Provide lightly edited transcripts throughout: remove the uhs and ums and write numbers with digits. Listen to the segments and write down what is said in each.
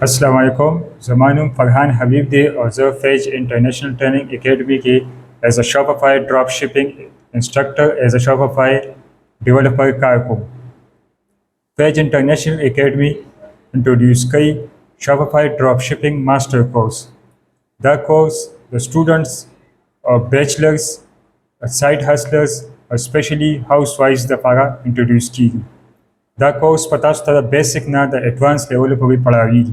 अस्सलाम वालेकुम ज़मानुम फ़रहान हबीब दे और ज़ फेज इंटरनेशनल ट्रेनिंग एकेडमी के as a Shopify drop shipping instructor as a Shopify developer कारकुन फेज इंटरनेशनल एकेडमी इंट्रोड्यूस कई Shopify drop shipping master course द कोर्स द स्टूडेंट्स और बैचलर्स साइड हसलर्स और स्पेशली हाउस वाइफ्स दफारा इंट्रोड्यूस की गई द कोर्स पता था बेसिक ना द एडवांस लेवल पर भी पढ़ाई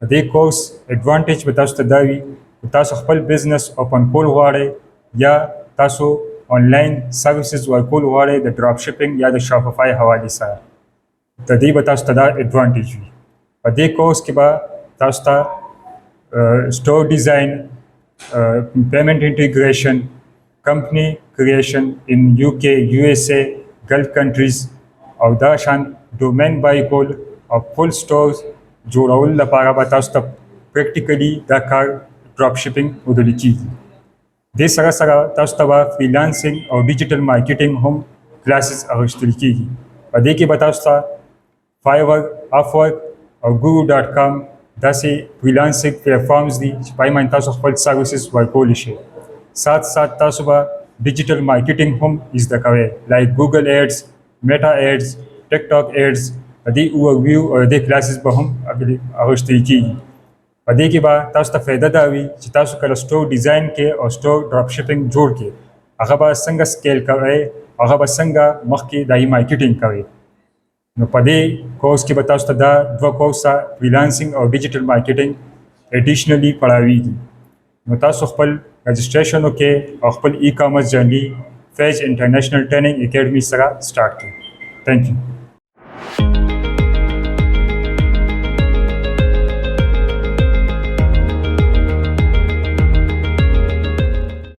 दे कोर्स एडवांटेज पे तासु ته دا وي چې تاسو خپل بزنس اوپن کول غواړئ یا تاسو آنلاین سروسز ورکول غواړئ د ډراپ شپینګ یا د شاپیفای حوالې سره د دې به تاسو ته دا ایڈوانټیج وي په دې کورس کې به تاسو ته سٹور ډیزاین پیمنٹ انټیګریشن کمپنی کریشن ان یو کې یو ایس اے ګلف کنټریز او دا شان ډومین بای کول او فل سٹورز جوړول لپاره به تاسو ته پریکټیکلی دا کار ډراپ شپینګ ودل کیږي د سره سره تاسو ته فریلانسینګ او ډیجیټل مارکیټینګ هم کلاسز اغوستل کیږي په دې کې به تاسو ته فایور افورک او guru.com داسې فریلانسینګ پلیټفارمز دي چې پای باندې تاسو خپل سروسز ورکول شي سات سات تاسو به ډیجیټل مارکیټینګ هم زده کوئ لایک ګوګل ایډز میټا ایډز ټیک ټاک ایډز دې اوورویو او دې کلاسز به هم اغوستل کیږي په دې کې به تاسو ته فایده دا وي چې تاسو کله سٹور ډیزاین کې او سٹور ډراپ شپینګ جوړ کې هغه به څنګه سکیل کوئ هغه به څنګه مخکې دای مارکیټینګ کوئ نو په دې کورس کې به تاسو ته دا دوه کورسه فریلانسینګ او ډیجیټل مارکیټینګ ایډیشنلی پڑھاویږي نو تاسو خپل رجسټریشن وکړئ او خپل ای کامرس جرنی فیج انټرنیشنل ټریننګ اکیډمي سره سٹارټ کړئ تھینک یو